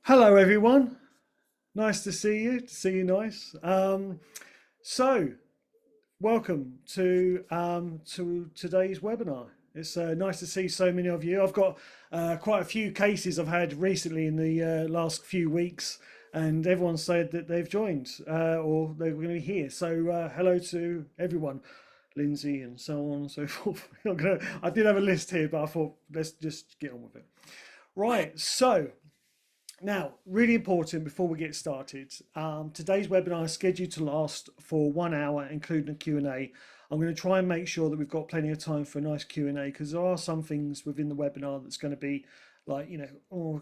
Hello, everyone. Nice to see you. To see you, nice. So, welcome to today's webinar. It's nice to see so many of you. I've got quite a few cases I've had recently in the last few weeks, and everyone said that they've joined or they were going to be here. So, hello to everyone, Lindsay, and so on and so forth. I did have a list here, but I thought let's just get on with it. Right. So. Now, really important before we get started, today's webinar is scheduled to last for 1 hour, including a Q&A. I'm going to try and make sure that we've got plenty of time for a nice Q&A because there are some things within the webinar that's going to be like, oh,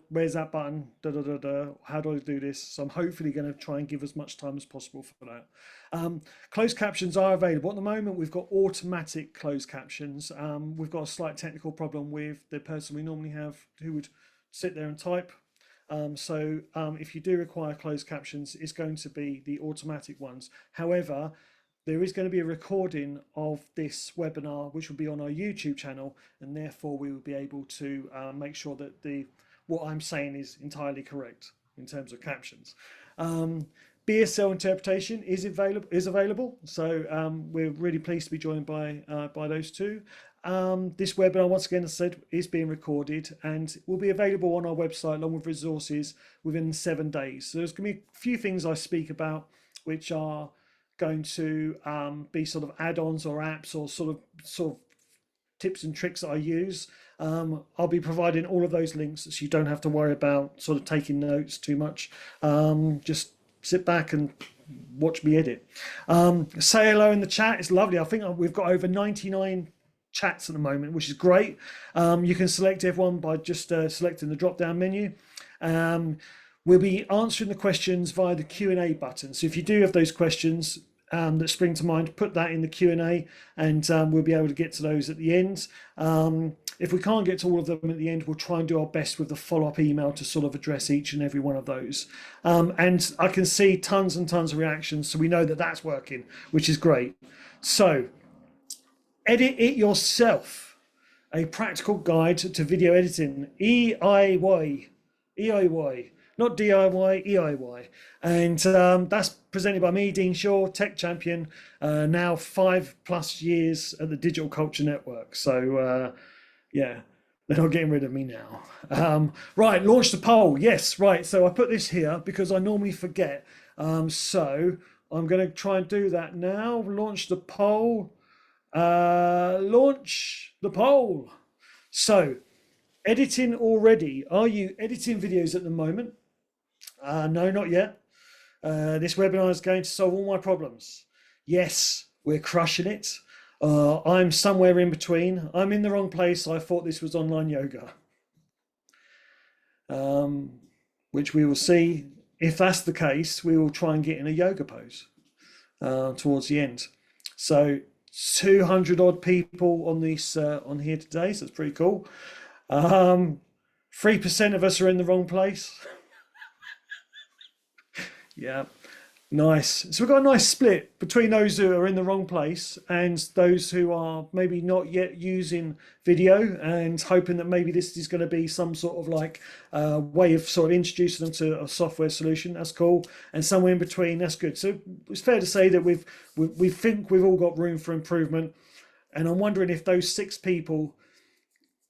where's that button? Da, da, da, da. How do I do this? So I'm hopefully going to try and give as much time as possible for that. Closed captions are available. At the moment, we've got automatic closed captions. We've got a slight technical problem with the person we normally have who would sit there and type. If you do require closed captions, it's going to be the automatic ones. However, there is going to be a recording of this webinar, which will be on our YouTube channel, and therefore we will be able to make sure that what I'm saying is entirely correct in terms of captions. BSL interpretation is available. So we're really pleased to be joined by those two. This webinar, once again, as I said, is being recorded and will be available on our website along with resources within 7 days. So there's going to be a few things I speak about which are going to be sort of add-ons or apps or sort of tips and tricks that I use. I'll be providing all of those links so you don't have to worry about sort of taking notes too much. Just sit back and watch me edit. Say hello in the chat. It's lovely. I think we've got over 99 chats at the moment, which is great. You can select everyone by just selecting the drop down menu. We'll be answering the questions via the Q&A button. So if you do have those questions that spring to mind, put that in the Q&A and we'll be able to get to those at the end. If we can't get to all of them at the end, we'll try and do our best with the follow-up email to sort of address each and every one of those. And I can see tons and tons of reactions, so we know that that's working, which is great. So, edit it yourself. A practical guide to video editing. EIY. EIY. Not DIY, EIY. And that's presented by me, Dean Shaw, tech champion, now 5+ years at the Digital Culture Network. So, yeah, they're not getting rid of me now. Right, launch the poll. Yes, right. So I put this here because I normally forget. So I'm going to try and do that now. Launch the poll. Launch the poll. So, editing already. Are you editing videos at the moment? No, not yet. This webinar is going to solve all my problems. Yes, we're crushing it. I'm somewhere in between. I'm in the wrong place. I thought this was online yoga, which we will see. If that's the case, we will try and get in a yoga pose towards the end. So 200 odd people on this on here today, so it's pretty cool. 3% of us are in the wrong place. Yeah, nice. So we've got a nice split between those who are in the wrong place and those who are maybe not yet using video and hoping that maybe this is going to be some sort of like way of sort of introducing them to a software solution. That's cool. And somewhere in between, that's good. So it's fair to say that we think we've all got room for improvement. And I'm wondering if those 6 people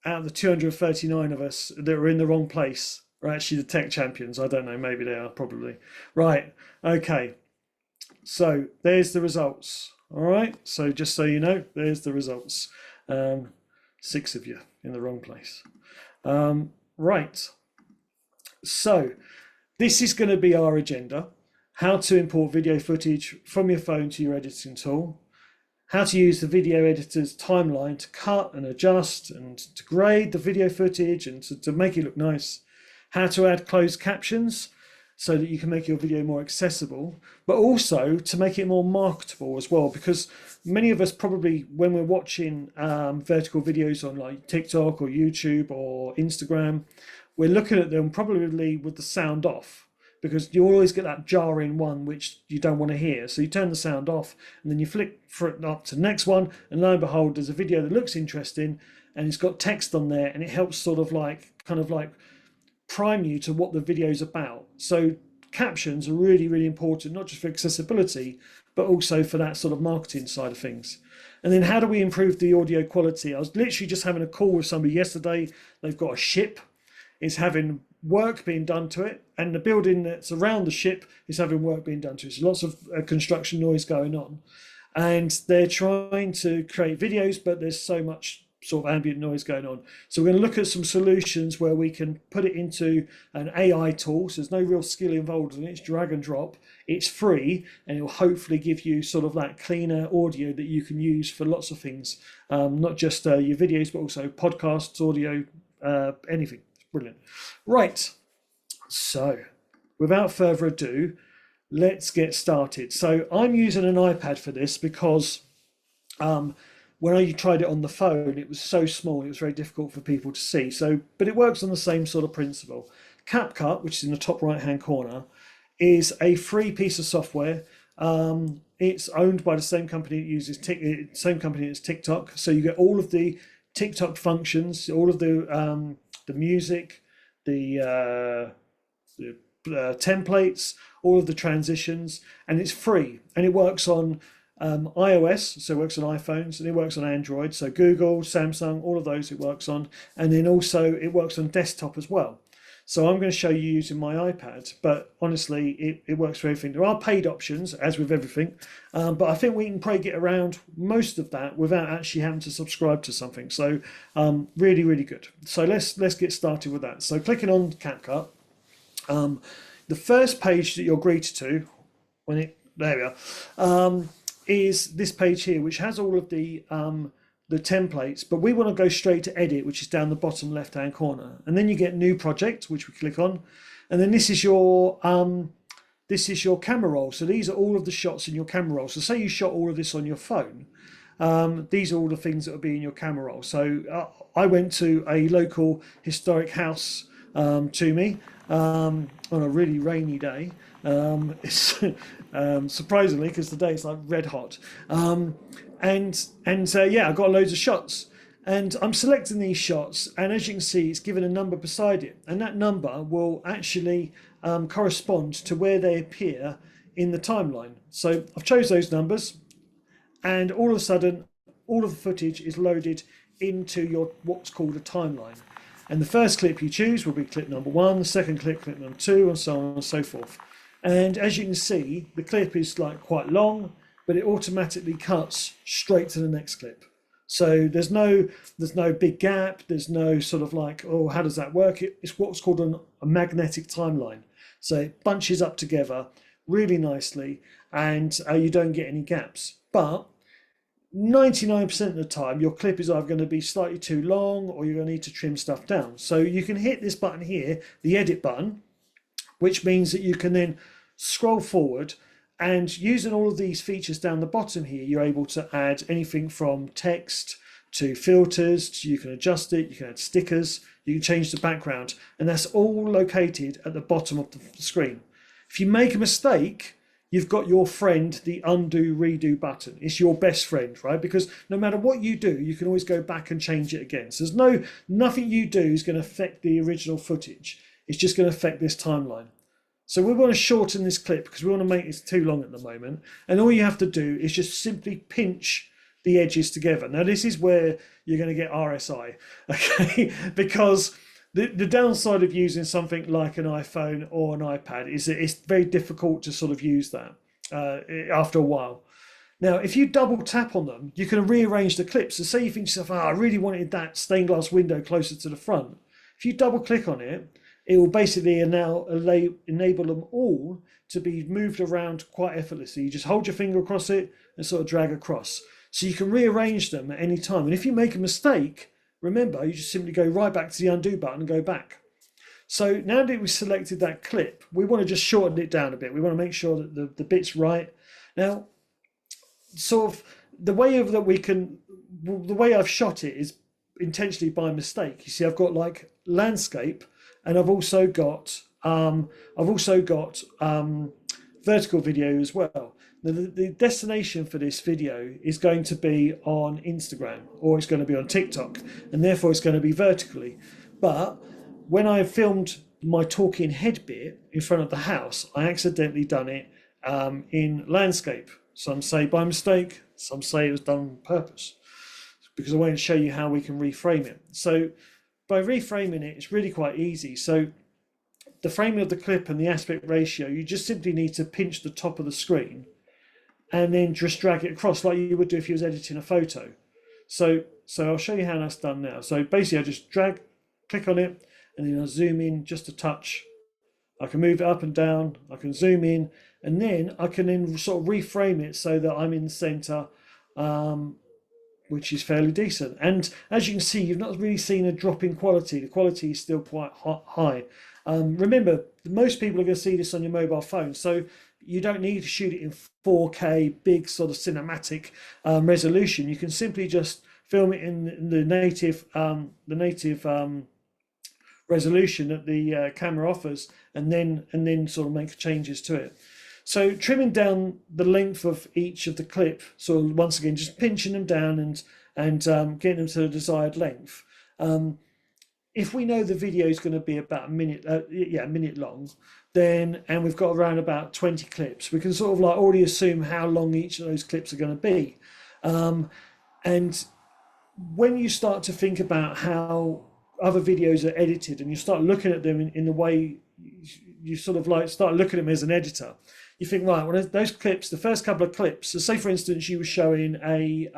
out of the 239 of us that are in the wrong place are actually the tech champions. I don't know, maybe they are, probably. Right, okay. So there's the results. All right, so just so you know, there's the results. 6 of you in the wrong place. Right, so this is going to be our agenda. How to import video footage from your phone to your editing tool. How to use the video editor's timeline to cut and adjust and to grade the video footage and to make it look nice. How to add closed captions so that you can make your video more accessible, but also to make it more marketable as well, because many of us probably, when we're watching vertical videos on like TikTok or YouTube or Instagram, we're looking at them probably with the sound off, because you always get that jarring one which you don't want to hear. So you turn the sound off and then you flick for it up to the next one, and lo and behold, there's a video that looks interesting and it's got text on there, and it helps sort of like kind of like prime you to what the video is about. So captions are really, really important, not just for accessibility, but also for that sort of marketing side of things. And then how do we improve the audio quality? I was literally just having a call with somebody yesterday. They've got a ship. It's having work being done to it, and the building that's around the ship is having work being done to it. So lots of construction noise going on. And they're trying to create videos, but there's so much sort of ambient noise going on. So we're going to look at some solutions where we can put it into an AI tool. So there's no real skill involved in it. It's drag and drop. It's free, and it will hopefully give you sort of that cleaner audio that you can use for lots of things, not just your videos, but also podcasts, audio, anything. Brilliant. Right. So without further ado, let's get started. So I'm using an iPad for this because when I tried it on the phone, it was so small, it was very difficult for people to see. So, but it works on the same sort of principle. CapCut, which is in the top right-hand corner, is a free piece of software. It's owned by the same company that uses same company as TikTok. So you get all of the TikTok functions, all of the music, the templates, all of the transitions, and it's free, and it works on iOS, so it works on iPhones, and it works on Android, so Google, Samsung, all of those it works on, and then also it works on desktop as well. So I'm going to show you using my iPad, but honestly it works for everything. There are paid options, as with everything, but I think we can probably get around most of that without actually having to subscribe to something. So really, really good. So let's get started with that. So clicking on CapCut, the first page that you're greeted to, there we are, is this page here, which has all of the templates, but we want to go straight to edit, which is down the bottom left hand corner, and then you get new project, which we click on, and then this is your camera roll. So these are all of the shots in your camera roll. So say you shot all of this on your phone, these are all the things that will be in your camera roll. So I went to a local historic house to me on a really rainy day. It's surprisingly, because today it's like red hot, and yeah, I got loads of shots, and I'm selecting these shots, and as you can see, it's given a number beside it, and that number will actually correspond to where they appear in the timeline. So I've chose those numbers, and all of a sudden all of the footage is loaded into your what's called a timeline. And the first clip you choose will be clip number 1, the second clip number 2, and so on and so forth. And as you can see, the clip is like quite long, but it automatically cuts straight to the next clip. So there's no big gap. There's no sort of like, oh, how does that work? It's what's called a magnetic timeline. So it bunches up together really nicely, and you don't get any gaps. But 99% of the time, your clip is either going to be slightly too long, or you're going to need to trim stuff down. So you can hit this button here, the edit button, which means that you can then scroll forward, and using all of these features down the bottom here, you're able to add anything from text to filters, you can adjust it, you can add stickers, you can change the background, and that's all located at the bottom of the screen. If you make a mistake, you've got your friend, the undo redo button. It's your best friend, right? Because no matter what you do, you can always go back and change it again. So there's nothing you do is going to affect the original footage. It's just going to affect this timeline. So we want to shorten this clip because we want to make it too long at the moment. And all you have to do is just simply pinch the edges together. Now this is where you're going to get RSI, okay? Because the downside of using something like an iPhone or an iPad is that it's very difficult to sort of use that after a while. Now, if you double tap on them, you can rearrange the clips. So say you think to yourself, I really wanted that stained glass window closer to the front. If you double click on it, it will basically now enable them all to be moved around quite effortlessly. You just hold your finger across it and sort of drag across. So you can rearrange them at any time. And if you make a mistake, remember, you just simply go right back to the undo button and go back. So now that we've selected that clip, we want to just shorten it down a bit. We want to make sure that the bit's right. Now, sort of the way I've shot it is intentionally by mistake. You see, I've got like landscape, and I've also got vertical video as well. The destination for this video is going to be on Instagram, or it's going to be on TikTok, and therefore it's going to be vertically. But when I filmed my talking head bit in front of the house, I accidentally done it in landscape. Some say by mistake, some say it was done on purpose, because I want to show you how we can reframe it. So by reframing it, it's really quite easy. So the framing of the clip and the aspect ratio, you just simply need to pinch the top of the screen and then just drag it across like you would do if you was editing a photo. So I'll show you how that's done now. So basically I just click on it, and then I'll zoom in just a touch. I can move it up and down, I can zoom in, and then I can then sort of reframe it so that I'm in the center, which is fairly decent. And as you can see, you've not really seen a drop in quality. The quality is still quite high. Remember, most people are going to see this on your mobile phone, so you don't need to shoot it in 4K, big sort of cinematic resolution. You can simply just film it in the native resolution that the camera offers, and then sort of make changes to it. So trimming down the length of each of the clip, so once again just pinching them down and getting them to the desired length. If we know the video is going to be about a minute long, then, and we've got around about 20 clips, we can sort of like already assume how long each of those clips are going to be. And when you start to think about how other videos are edited, and you start looking at them in the way you sort of like start looking at them as an editor, you think, right, well, those clips, the first couple of clips, so say for instance you were showing a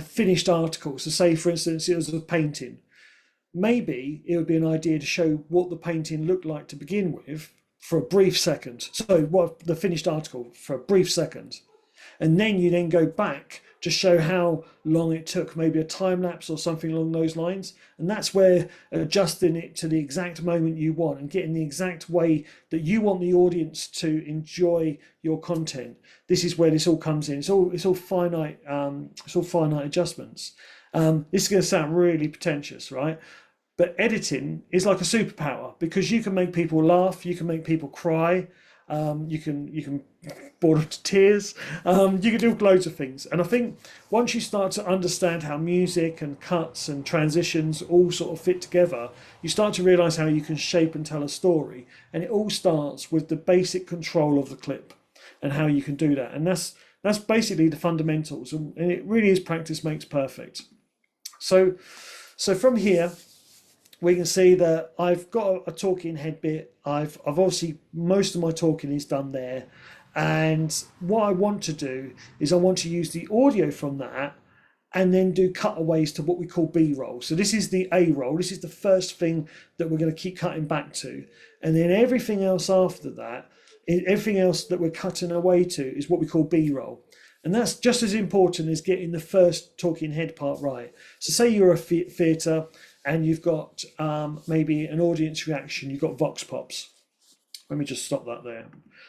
finished article, so say for instance it was a painting, maybe it would be an idea to show what the painting looked like to begin with for a brief second, so what the finished article for a brief second, and then you then go back to show how long it took, maybe a time lapse or something along those lines. And that's where adjusting it to the exact moment you want and getting the exact way that you want the audience to enjoy your content. This is where this all comes in. It's all finite. It's all finite adjustments. This is going to sound really pretentious, right? But editing is like a superpower, because you can make people laugh, you can make people cry. You can bore them to tears. You can do loads of things. And I think once you start to understand how music and cuts and transitions all sort of fit together, you start to realize how you can shape and tell a story. And it all starts with the basic control of the clip and how you can do that. And that's basically the fundamentals. And it really is practice makes perfect. So from here, we can see that I've got a talking head bit. I've obviously, most of my talking is done there. And what I want to do is I want to use the audio from that and then do cutaways to what we call B-roll. So this is the A roll. This is the first thing that we're going to keep cutting back to. And then everything else after that, everything else that we're cutting away to is what we call B-roll. And that's just as important as getting the first talking head part right. So say you're a theatre and you've got maybe an audience reaction, you've got vox pops. Let me just stop that there.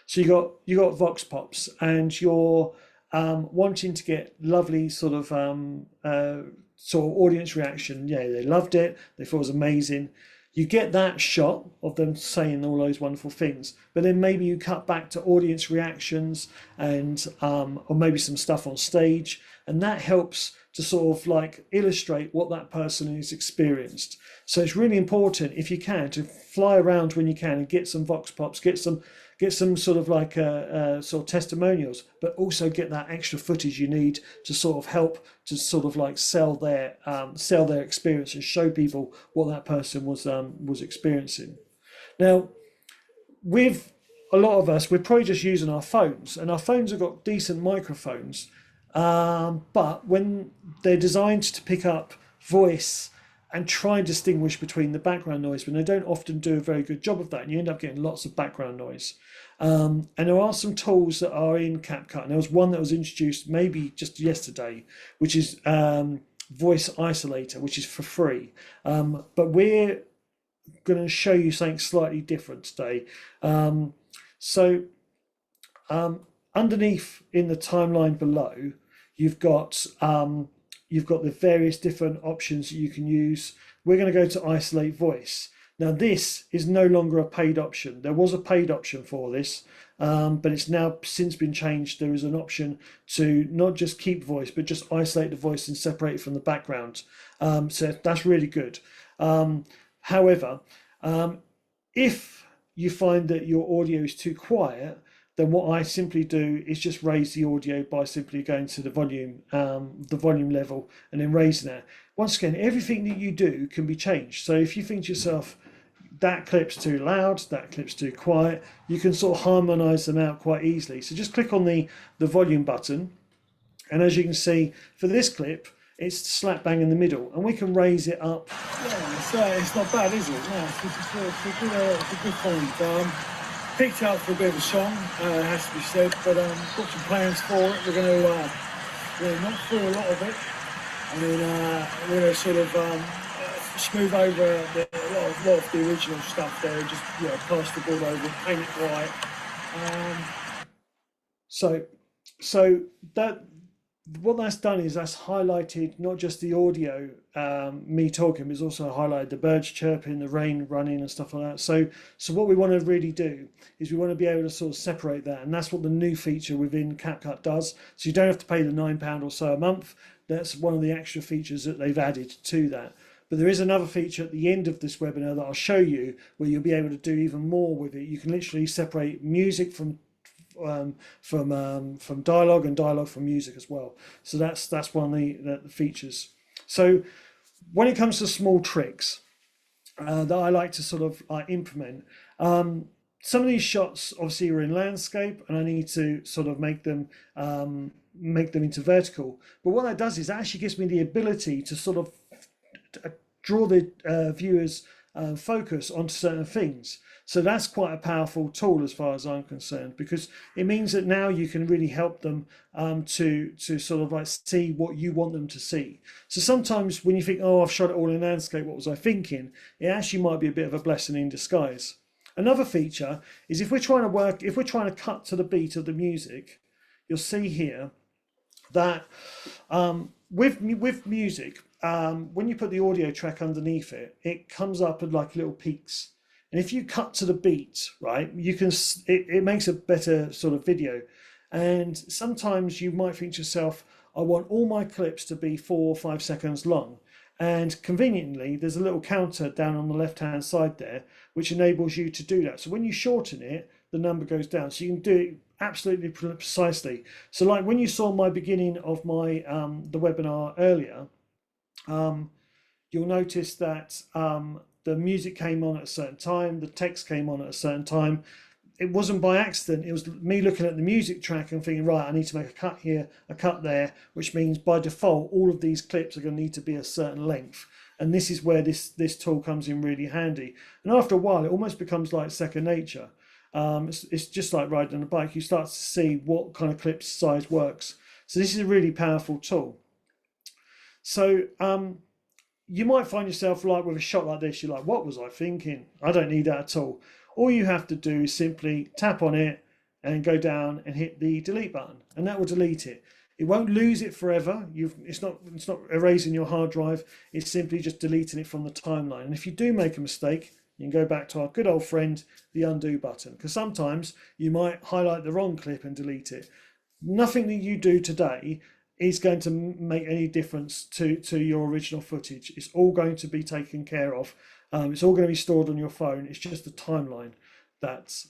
So you got vox pops, and you're wanting to get lovely sort of audience reaction. Yeah, they loved it. They thought it was amazing. You get that shot of them saying all those wonderful things, but then maybe you cut back to audience reactions and or maybe some stuff on stage, and that helps to sort of like illustrate what that person has experienced. So it's really important, if you can, to fly around when you can and get some vox pops, get some sort of like sort of testimonials, but also get that extra footage you need to sort of help to sort of like sell their experience and show people what that person was experiencing. Now, with a lot of us, we're probably just using our phones, and our phones have got decent microphones, but when they're designed to pick up voice and try and distinguish between the background noise, when they don't often do a very good job of that, and you end up getting lots of background noise. And there are some tools that are in CapCut, and there was one that was introduced maybe just yesterday, which is Voice Isolator, which is for free. But we're going to show you something slightly different today. Underneath in the timeline below, you've got the various different options that you can use. We're going to go to isolate voice. Now this is no longer a paid option. There was a paid option for this, but it's now since been changed. There is an option to not just keep voice, but just isolate the voice and separate it from the background. So that's really good. However, if you find that your audio is too quiet, then what I simply do is just raise the audio by simply going to the volume level and then raising that. Once again, everything that you do can be changed. So if you think to yourself, that clip's too loud, that clip's too quiet, you can sort of harmonize them out quite easily. So just click on the volume button, and as you can see for this clip, it's slap bang in the middle, and we can raise it up. Yeah, it's not bad, is it? No, it's a good find. Picked out for a bit of a song, it has to be said, but got some plans for it. We're going to knock through a lot of it, and then we're going to sort of smooth over a lot of the original stuff there, just pass the board over, paint it white. So that what that's done is that's highlighted not just the audio, me talking, but it's also highlighted the birds chirping, the rain running, and stuff like that. So what we want to really do is we want to be able to sort of separate that, and that's what the new feature within CapCut does. So you don't have to pay the £9 or so a month. That's one of the extra features that they've added to that. But there is another feature at the end of this webinar that I'll show you where you'll be able to do even more with it. You can literally separate music from dialogue and dialogue from music as well. So that's one of the features. So when it comes to small tricks that I like to sort of implement, some of these shots obviously are in landscape, and I need to sort of make them into vertical. But what that does is that actually gives me the ability to sort of draw the viewer's focus onto certain things. So that's quite a powerful tool as far as I'm concerned, because it means that now you can really help them to sort of like see what you want them to see. So sometimes when you think, oh, I've shot it all in landscape, what was I thinking? It actually might be a bit of a blessing in disguise. Another feature is if we're trying to cut to the beat of the music, you'll see here that with music, when you put the audio track underneath it, it comes up with like little peaks. And if you cut to the beat, right, you can it makes a better sort of video. And sometimes you might think to yourself, I want all my clips to be 4 or 5 seconds long. And conveniently, there's a little counter down on the left-hand side there, which enables you to do that. So when you shorten it, the number goes down. So you can do it absolutely precisely. So like when you saw my beginning of my the webinar earlier, you'll notice that the music came on at a certain time, the text came on at a certain time. It wasn't by accident, it was me looking at the music track and thinking, right, I need to make a cut here, a cut there, which means by default, all of these clips are going to need to be a certain length. And this is where this tool comes in really handy. And after a while, it almost becomes like second nature. It's just like riding a bike. You start to see what kind of clip size works. So this is a really powerful tool. So you might find yourself like with a shot like this, you're like, what was I thinking? I don't need that at all. All you have to do is simply tap on it and go down and hit the delete button, and that will delete it. It won't lose it forever. It's not erasing your hard drive. It's simply just deleting it from the timeline. And if you do make a mistake, you can go back to our good old friend, the undo button, because sometimes you might highlight the wrong clip and delete it. Nothing that you do today is going to make any difference to your original footage. It's all going to be taken care of. It's all going to be stored on your phone. It's just the timeline that's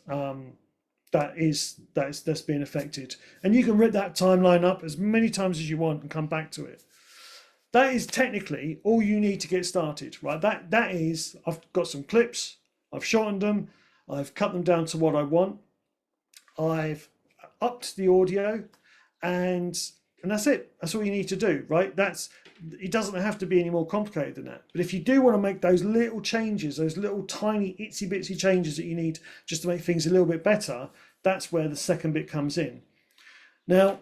being affected, and you can rip that timeline up as many times as you want and come back to it. That is technically all you need to get started, right? That is, I've got some clips, I've shortened them, I've cut them down to what I want, I've upped the audio, and that's it. That's all you need to do, right? It doesn't have to be any more complicated than that. But if you do want to make those little changes, those little tiny itsy bitsy changes that you need just to make things a little bit better, that's where the second bit comes in. Now,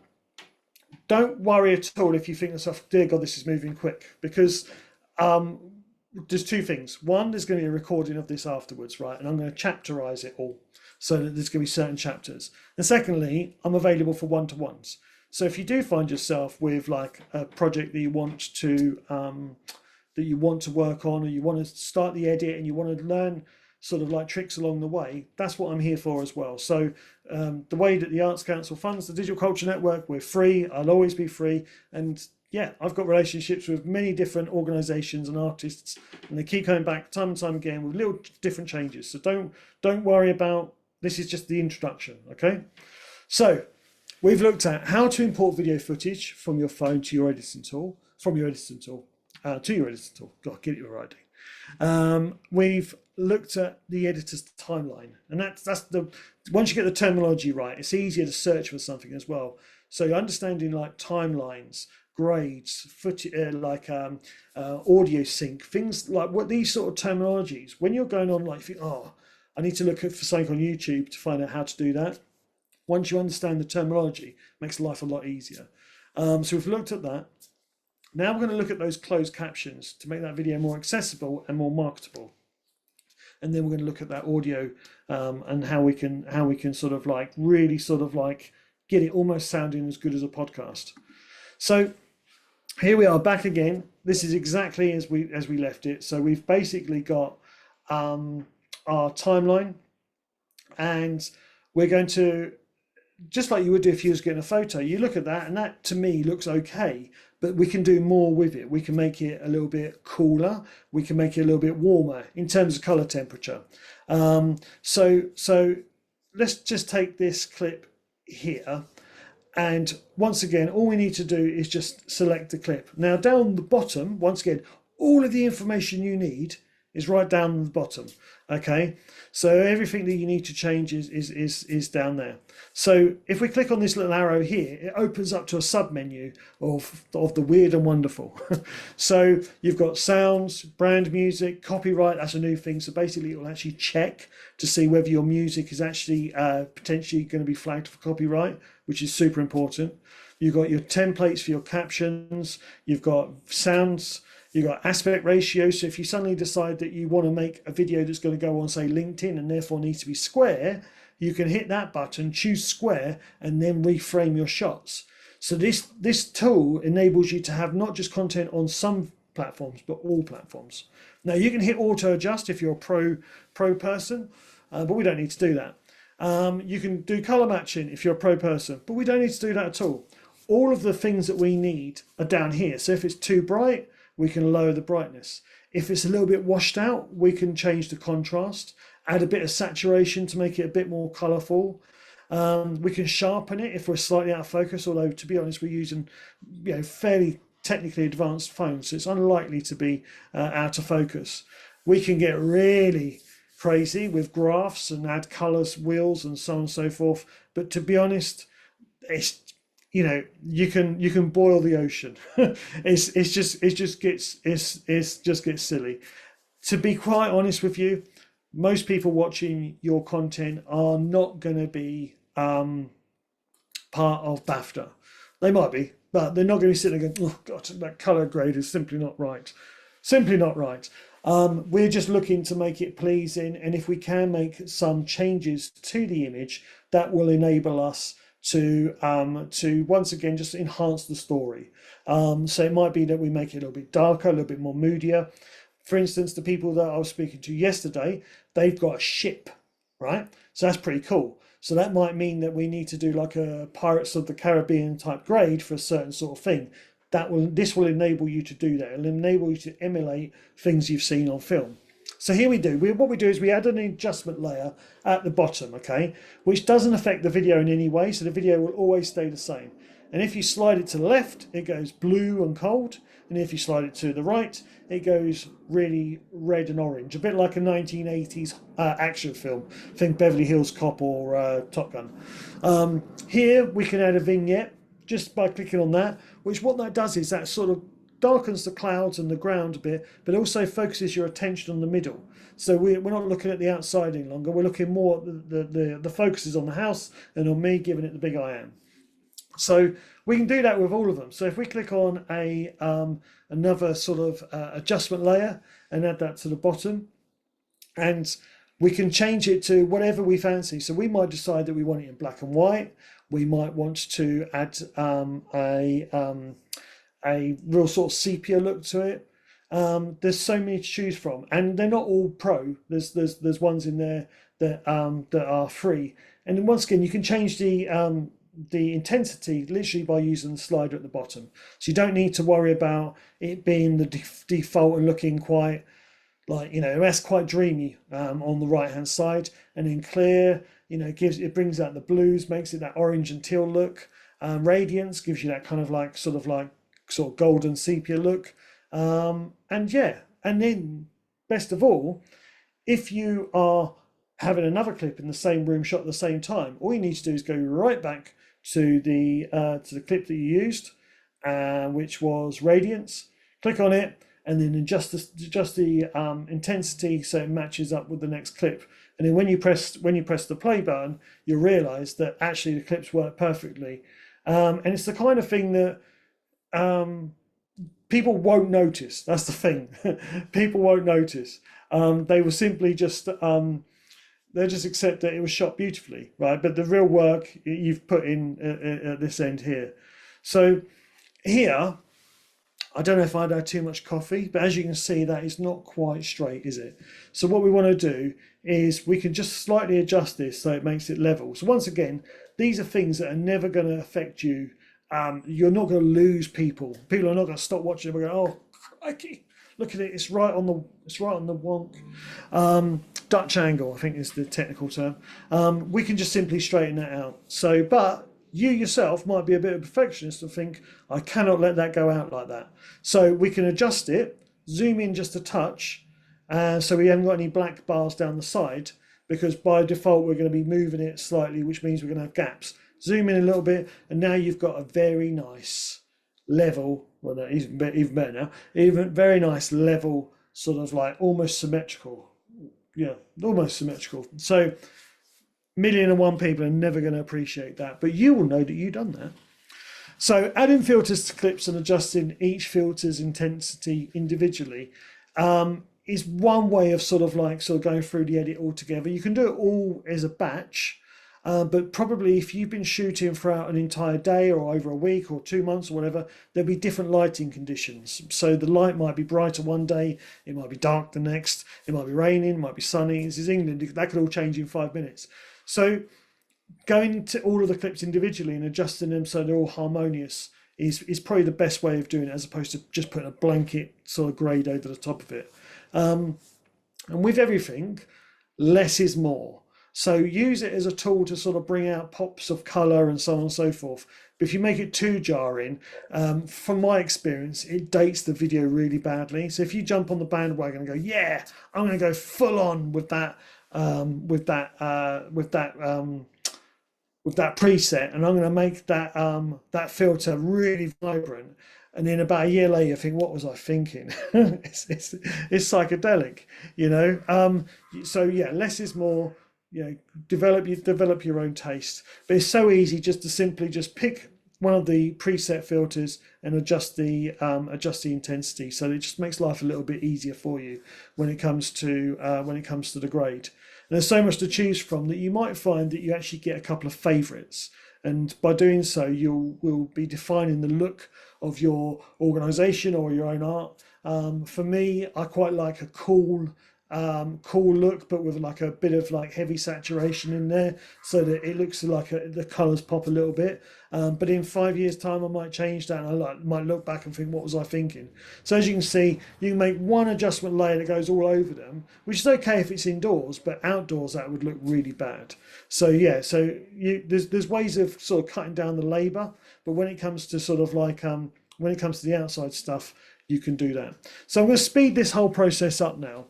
don't worry at all if you think to yourself, dear God, this is moving quick, because there's two things. One, there's going to be a recording of this afterwards, right? And I'm going to chapterize it all so that there's going to be certain chapters. And secondly, I'm available for one-to-ones. So if you do find yourself with like a project that you want to work on, or you want to start the edit and you want to learn sort of like tricks along the way, that's what I'm here for as well. So the way that the Arts Council funds the Digital Culture Network, we're free. I'll always be free, and yeah, I've got relationships with many different organisations and artists, and they keep coming back time and time again with little different changes. So don't worry about this. Is just the introduction, okay? So we've looked at how to import video footage from your phone to your editing tool, from your editing tool to your editing tool. God, get it right. We've looked at the editor's timeline, and that's the once you get the terminology right, it's easier to search for something as well. So understanding like timelines, grades, audio sync, things like what these sort of terminologies. When you're going on, like, oh, I need to look for something on YouTube to find out how to do that. Once you understand the terminology, it makes life a lot easier. So we've looked at that. Now we're going to look at those closed captions to make that video more accessible and more marketable. And then we're going to look at that audio and how we can sort of like really sort of like get it almost sounding as good as a podcast. So here we are back again. This is exactly as we left it. So we've basically got our timeline, and we're going to, just like you would do if you was getting a photo, you look at that and that to me looks okay, but we can do more with it. We can make it a little bit cooler. We can make it a little bit warmer in terms of color temperature. So let's just take this clip here. And once again, all we need to do is just select the clip. Now down the bottom, once again, all of the information you need is right down the bottom. Okay, so everything that you need to change is down there. So if we click on this little arrow here, it opens up to a sub menu of the weird and wonderful. So you've got sounds, brand music, copyright. That's a new thing. So basically it will actually check to see whether your music is actually potentially going to be flagged for copyright, which is super important. You've got your templates for your captions. You've got sounds. You've got aspect ratio. So if you suddenly decide that you want to make a video that's going to go on, say, LinkedIn and therefore needs to be square, you can hit that button, choose square, and then reframe your shots. So this tool enables you to have not just content on some platforms, but all platforms. Now you can hit auto adjust if you're a pro person, but we don't need to do that. You can do color matching if you're a pro person, but we don't need to do that at all. All of the things that we need are down here. So if it's too bright, we can lower the brightness. If it's a little bit washed out, we can change the contrast, add a bit of saturation to make it a bit more colourful. We can sharpen it if we're slightly out of focus, although to be honest, we're using fairly technically advanced phones, so it's unlikely to be out of focus. We can get really crazy with graphs and add colours, wheels and so on and so forth. But to be honest, it's you can boil the ocean. It just gets silly. To be quite honest with you, most people watching your content are not going to be part of BAFTA. They might be, but they're not going to be sitting there going, "Oh God, that color grade is simply not right." Simply not right. We're just looking to make it pleasing, and if we can make some changes to the image, that will enable us to once again just enhance the story. So it might be that we make it a little bit darker, a little bit more moodier. For instance, the people that I was speaking to yesterday, they've got a ship, right? So that's pretty cool. So that might mean that we need to do like a Pirates of the Caribbean type grade for a certain sort of thing. This will enable you to do that. It'll enable you to emulate things you've seen on film. So here we do. What we do is we add an adjustment layer at the bottom, okay, which doesn't affect the video in any way. So the video will always stay the same. And if you slide it to the left, it goes blue and cold. And if you slide it to the right, it goes really red and orange, a bit like a 1980s action film. Think Beverly Hills Cop or Top Gun. Here we can add a vignette just by clicking on that, which what that does is that sort of darkens the clouds and the ground a bit, but also focuses your attention on the middle. So we're not looking at the outside any longer. We're looking more at the focus is on the house and on me giving it the big I am. So we can do that with all of them. So if we click on another sort of adjustment layer and add that to the bottom, and we can change it to whatever we fancy. So we might decide that we want it in black and white. We might want to add a real sort of sepia look to it. There's so many to choose from, and they're not all pro. There's ones in there that are free. And then once again, you can change the the intensity literally by using the slider at the bottom. So you don't need to worry about it being the default and looking quite like, that's quite dreamy on the right hand side, and then clear, it brings out the blues, makes it that orange and teal look. Radiance gives you that kind of like sort of golden sepia look. And then best of all, if you are having another clip in the same room shot at the same time, all you need to do is go right back to the clip that you used, which was Radiance. Click on it, and then adjust the intensity so it matches up with the next clip. And then when you press the play button, you'll realise that actually the clips work perfectly. And it's the kind of thing that people won't notice. That's the thing. People won't notice. They will simply just they'll just accept that it was shot beautifully, right? But the real work you've put in at this end here. So here, I don't know if I'd had too much coffee, but as you can see, that is not quite straight, is it? So what we want to do is we can just slightly adjust this so it makes it level. So once again, these are things that are never going to affect you. You're not going to lose people. People are not going to stop watching and go, "Oh, crikey, look at it! It's right on the wonk." Dutch angle, I think is the technical term. We can just simply straighten that out. So, but you yourself might be a bit of a perfectionist and think, I cannot let that go out like that. So we can adjust it, zoom in just a touch, so we haven't got any black bars down the side, because by default we're going to be moving it slightly, which means we're going to have gaps. Zoom in a little bit, and now you've got a very nice level, well, no, even better now, even very nice level, sort of like almost symmetrical. Yeah, almost symmetrical. So 1,000,001 people are never going to appreciate that, but you will know that you've done that. So adding filters to clips and adjusting each filter's intensity individually is one way of sort of going through the edit altogether. You can do it all as a batch, but probably if you've been shooting throughout an entire day or over a week or 2 months or whatever, there'll be different lighting conditions. So the light might be brighter one day, it might be dark the next, it might be raining, it might be sunny. This is England, that could all change in 5 minutes. So going to all of the clips individually and adjusting them so they're all harmonious is probably the best way of doing it, as opposed to just putting a blanket sort of grade over the top of it. And with everything, less is more. So use it as a tool to sort of bring out pops of colour and so on and so forth. But if you make it too jarring, from my experience, it dates the video really badly. So if you jump on the bandwagon and go, yeah, I'm going to go full on with that preset, and I'm going to make that filter really vibrant, and then about a year later you think, what was I thinking? it's psychedelic, so yeah, less is more. Develop your own taste. But it's so easy just to simply just pick one of the preset filters and adjust the intensity, so it just makes life a little bit easier for you when it comes to the grade. And there's so much to choose from that you might find that you actually get a couple of favorites, and by doing so you will be defining the look of your organization or your own art. For me, I quite like a cool look, but with like a bit of like heavy saturation in there, so that it looks like the colors pop a little bit. But in 5 years time I might change that, and I might look back and think, what was I thinking? So as you can see, you can make one adjustment layer that goes all over them, which is okay if it's indoors, but outdoors that would look really bad. So yeah, there's ways of sort of cutting down the labor, but when it comes to sort of like when it comes to the outside stuff, you can do that. So I'm going to speed this whole process up now,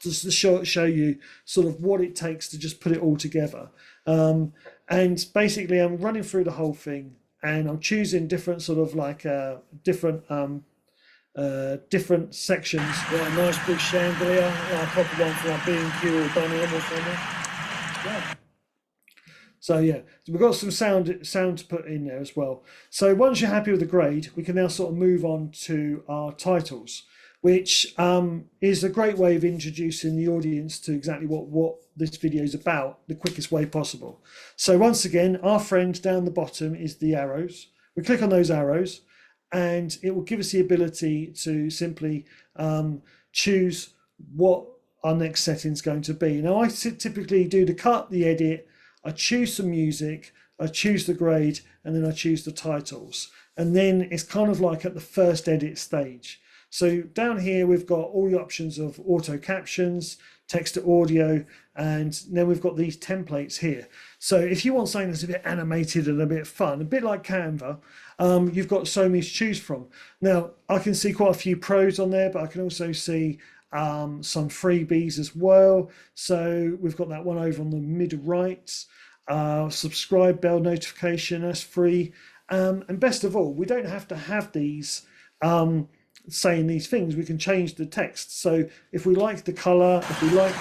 just to show you sort of what it takes to just put it all together. And basically I'm running through the whole thing, and I'm choosing different sort of like different sections. Got a nice big chandelier, like proper one for like B&Q or Dunham or something. Yeah. So yeah, we've got some sound to put in there as well. So once you're happy with the grade, we can now sort of move on to our titles, which is a great way of introducing the audience to exactly what this video is about, the quickest way possible. So once again, our friend down the bottom is the arrows. We click on those arrows, and it will give us the ability to simply choose what our next setting is going to be. Now I typically do the cut, the edit, I choose some music, I choose the grade, and then I choose the titles. And then it's kind of like at the first edit stage. So down here, we've got all the options of auto captions, text to audio, and then we've got these templates here. So if you want something that's a bit animated and a bit fun, a bit like Canva, you've got so many to choose from. Now, I can see quite a few pros on there, but I can also see some freebies as well. So we've got that one over on the mid right. Subscribe bell notification, that's free. And best of all, we don't have to have these saying these things. We can change the text. So if we like the color, if we like,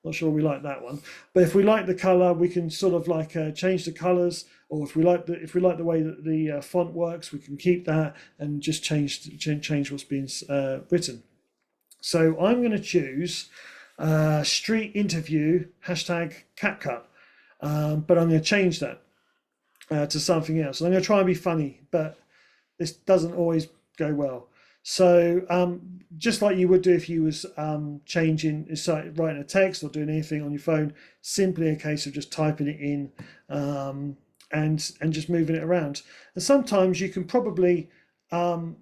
not sure we like that one, but if we like the color, we can sort of like change the colors. Or if we like the way that the font works, we can keep that and just change what's being written. So I'm going to choose street interview hashtag CapCut, but I'm going to change that to something else. I'm going to try and be funny, but this doesn't always go well. So just like you would do if you was writing a text or doing anything on your phone, simply a case of just typing it in and just moving it around. And sometimes you can probably find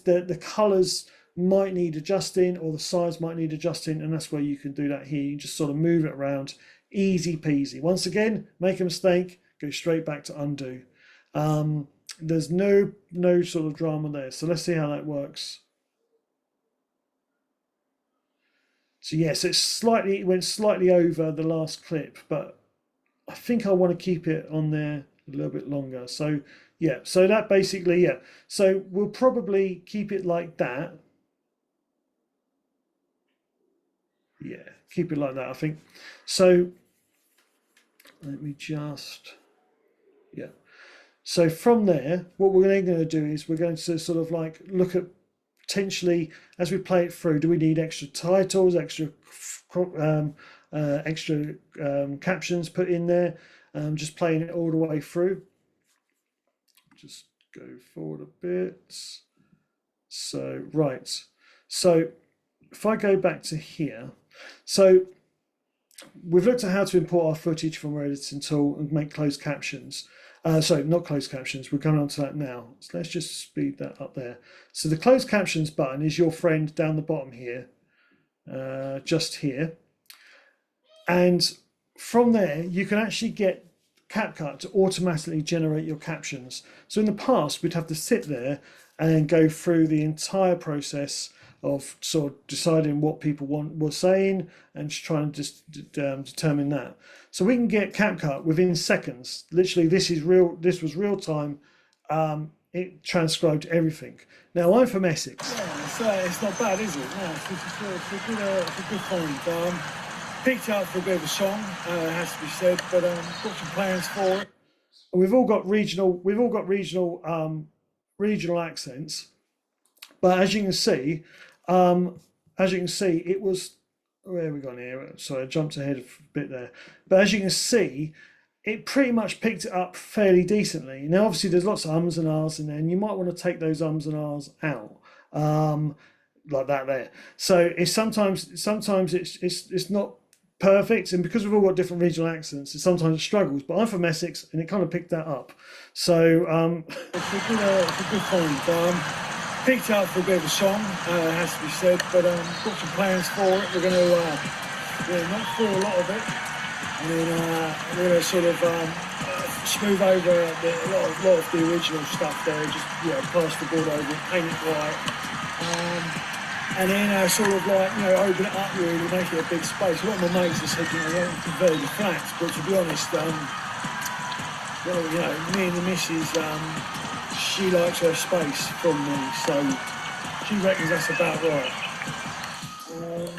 that the colors might need adjusting or the size might need adjusting, and that's where you can do that here. You just sort of move it around, easy peasy. Once again, make a mistake, go straight back to undo. There's no sort of drama there. So let's see how that works. So yes, it went slightly over the last clip, but I think I want to keep it on there a little bit longer. So yeah, so that basically, yeah. So we'll probably keep it like that. Yeah, keep it like that, I think. So let me just, yeah. So from there, what we're then going to do is we're going to sort of like look at potentially as we play it through, do we need extra titles, extra captions put in there, just playing it all the way through. Just go forward a bit. So, right. So if I go back to here, so we've looked at how to import our footage from our editing tool and make closed captions. Sorry, not closed captions. We're coming on to that now. So let's just speed that up there. So the closed captions button is your friend down the bottom here, just here. And from there, you can actually get CapCut to automatically generate your captions. So in the past, we'd have to sit there and go through the entire process of sort of deciding what people were saying and just trying to determine that. So we can get CapCut within seconds. Literally, this was real time. It transcribed everything. Now I'm from Essex. Yeah, it's not bad, is it? No, it's a good find. Picked up for a bit of a song, has to be said, but got some plans for it. We've all got regional accents, but as you can see, it was, where have we gone here? Sorry, I jumped ahead a bit there. But as you can see, it pretty much picked it up fairly decently. Now, obviously, there's lots of ums and ahs in there, and you might want to take those ums and ahs out, like that there. So it's sometimes it's not perfect, and because we've all got different regional accents, sometimes it struggles. But I'm from Essex, and it kind of picked that up. So it's a good find. Picked up for a bit of a song, has to be said, but got some plans for it. We're going to not through a lot of it, and then we're going to sort of smooth over a lot of the original stuff there, just pass the board over, paint it white, and then sort of like open it up really, make it a big space. A lot of my mates have said they don't convert the flats, but to be honest, me and the missus. She likes her space from me, so she reckons that's about right.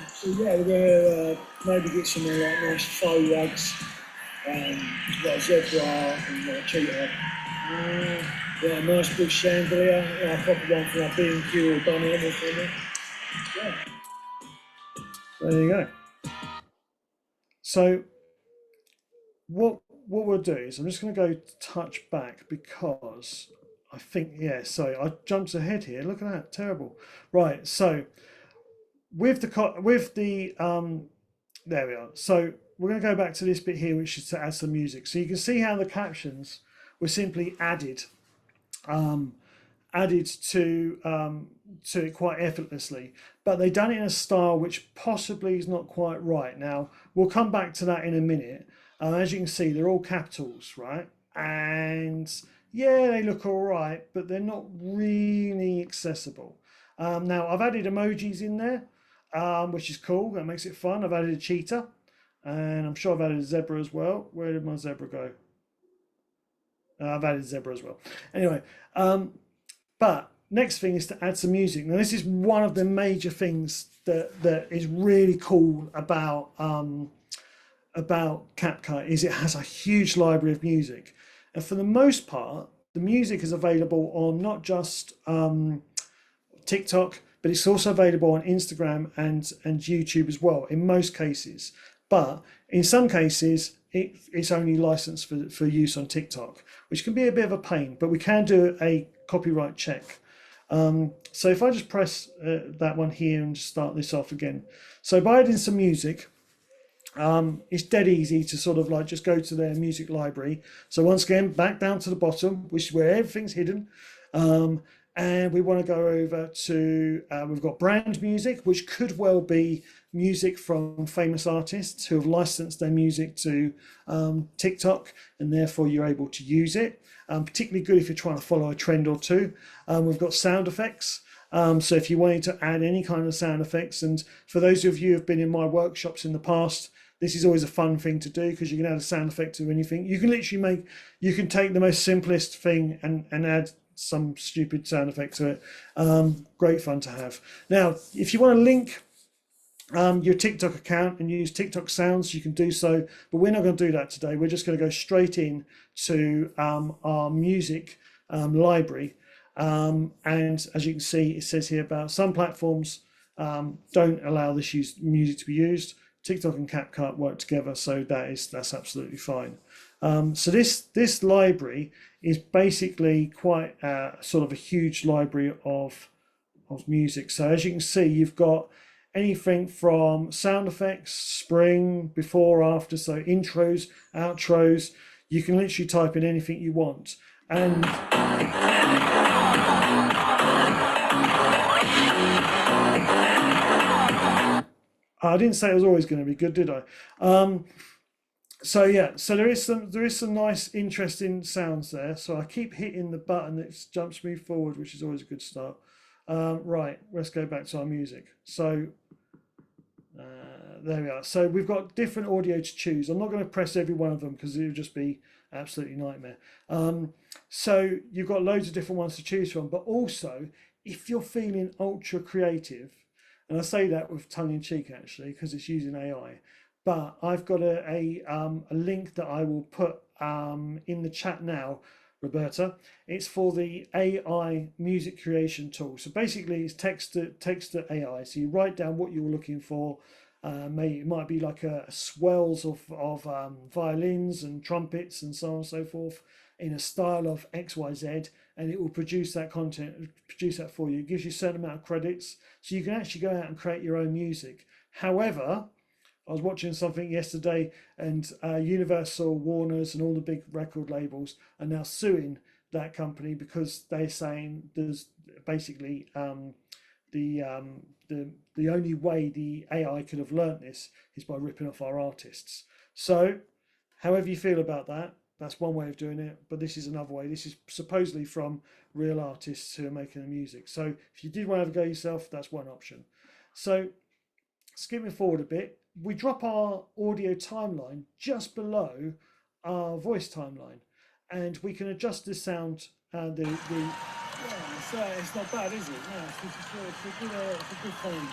So yeah, we're going to maybe get some like nice faux rugs, like zebra and cheetah. Yeah, a nice big chandelier, a proper one for our B&Q or Dunham or something. Yeah. There you go. So what we'll do is I'm just going to go touch back because I think, yeah, sorry, I jumped ahead here. Look at that, terrible. Right, so with the there we are. So we're going to go back to this bit here, which is to add some music. So you can see how the captions were simply added to it quite effortlessly, but they done it in a style which possibly is not quite right. Now we'll come back to that in a minute. As you can see, they're all capitals, right? And yeah, they look all right, but they're not really accessible. Now I've added emojis in there, which is cool. That makes it fun. I've added a cheetah, and I'm sure I've added a zebra as well. Where did my zebra go? I've added zebra as well. Anyway, but next thing is to add some music. Now this is one of the major things that is really cool about CapCut is it has a huge library of music, and for the most part, the music is available on not just TikTok, but it's also available on Instagram and YouTube as well in most cases. But in some cases, it's only licensed for use on TikTok, which can be a bit of a pain, but we can do a copyright check. So if I just press that one here and just start this off again. So by adding some music, it's dead easy to sort of like just go to their music library. So once again, back down to the bottom, which is where everything's hidden. And we want to go over to, we've got brand music, which could well be music from famous artists who have licensed their music to TikTok, and therefore you're able to use it. Particularly good if you're trying to follow a trend or two. We've got sound effects. So if you wanted to add any kind of sound effects, and for those of you who have been in my workshops in the past, this is always a fun thing to do because you can add a sound effect to anything. You can literally you can take the most simplest thing and add some stupid sound effect to it. Great fun to have. Now, if you want to link your TikTok account and use TikTok sounds, you can do so, but we're not going to do that today. We're just going to go straight in to our music library. And as you can see, it says here about some platforms don't allow this music to be used. TikTok and CapCut work together, so that's absolutely fine. So this library is basically quite sort of a huge library of music. So as you can see, you've got anything from sound effects, spring, before, after, so intros, outros. You can literally type in anything you want. And I didn't say it was always going to be good, did I? So yeah, so there is some nice, interesting sounds there. So I keep hitting the button that jumps me forward, which is always a good start. Right, let's go back to our music. So there we are. So we've got different audio to choose. I'm not going to press every one of them because it would just be absolutely nightmare. So you've got loads of different ones to choose from, but also if you're feeling ultra creative, and I say that with tongue in cheek actually because it's using AI, but I've got a link that I will put in the chat now, Roberta. It's for the AI music creation tool. So basically it's text to AI. So you write down what you're looking for. It might be like swells of violins and trumpets and so on and so forth in a style of XYZ, and it will produce that content, produce that for you. It gives you a certain amount of credits, so you can actually go out and create your own music. However, I was watching something yesterday, and Universal, Warner's, and all the big record labels are now suing that company because they're saying there's basically the only way the AI could have learnt this is by ripping off our artists. So, however you feel about that, that's one way of doing it, but this is another way. This is supposedly from real artists who are making the music. So if you did want to have a go yourself, that's one option. So skipping forward a bit, we drop our audio timeline just below our voice timeline, and we can adjust the sound. It's not bad, is it? No, it's a good point.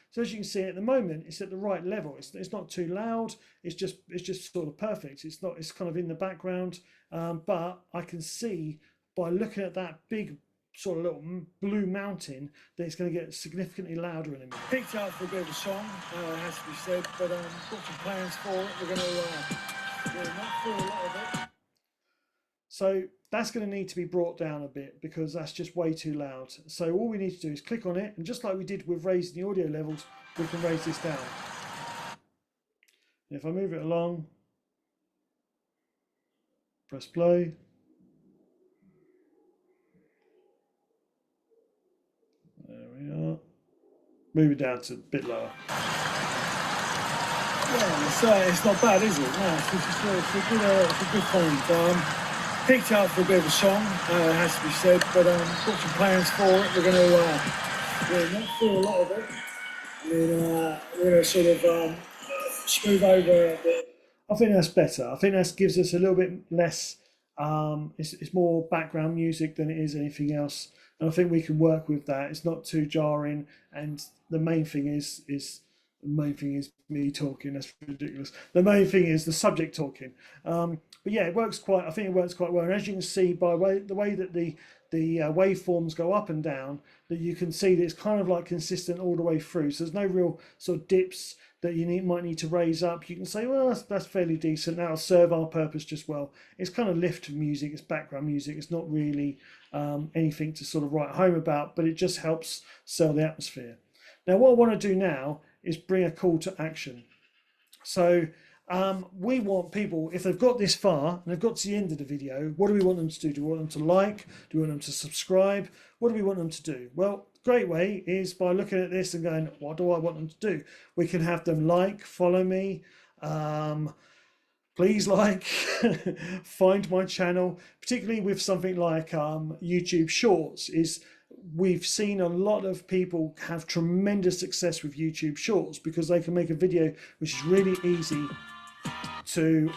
So as you can see at the moment, it's at the right level. It's not too loud. It's just sort of perfect. It's kind of in the background, but I can see by looking at that big sort of little blue mountain that it's going to get significantly louder in a minute. Picked out for a bit of a song, has to be said, but got some plans for it. We're going to not do a lot of it. So that's going to need to be brought down a bit because that's just way too loud. So all we need to do is click on it, and just like we did with raising the audio levels, we can raise this down. If I move it along, press play. There we are. Move it down to a bit lower. Yeah, it's not bad, is it? No, it's a good find. Picked out for a bit of a song, has to be said, but got some plans for it. We're going to not do a lot of it. We're going to sort of smooth over a bit. I think that's better. I think that gives us a little bit less. It's more background music than it is anything else, and I think we can work with that. It's not too jarring, and the main thing is me talking. That's ridiculous. The main thing is the subject talking. But yeah, it works quite. I think it works quite well. And as you can see by the way that the waveforms go up and down, that you can see that it's kind of like consistent all the way through. So there's no real sort of dips that might need to raise up. You can say, well, that's fairly decent. That'll serve our purpose just well. It's kind of lift music. It's background music. It's not really anything to sort of write home about, but it just helps sell the atmosphere. Now, what I want to do now is bring a call to action. So we want people, if they've got this far and they've got to the end of the video, what do we want them to do? Do we want them to like? Do we want them to subscribe? What do we want them to do? Well, great way is by looking at this and going, what do I want them to do? We can have them like, follow me, please like, find my channel, particularly with something like YouTube Shorts. We've seen a lot of people have tremendous success with YouTube Shorts because they can make a video which is really easy to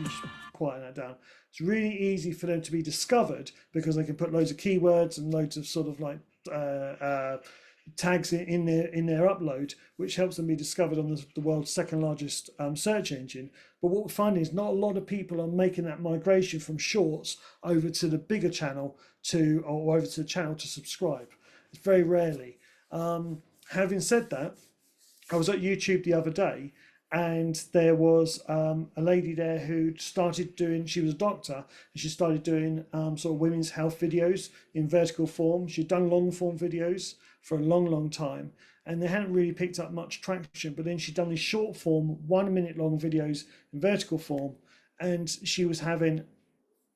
just quieten that down. It's really easy for them to be discovered because they can put loads of keywords and loads of sort of like tags in their upload, which helps them be discovered on the world's second largest search engine. But what we find is not a lot of people are making that migration from Shorts over to the bigger channel or over to the channel to subscribe. It's very rarely. Having said that, I was at YouTube the other day, and there was a lady there who started doing, she was a doctor, and she started doing sort of women's health videos in vertical form. She'd done long form videos for a long time, and they hadn't really picked up much traction, but then she'd done these short form 1 minute long videos in vertical form, and she was having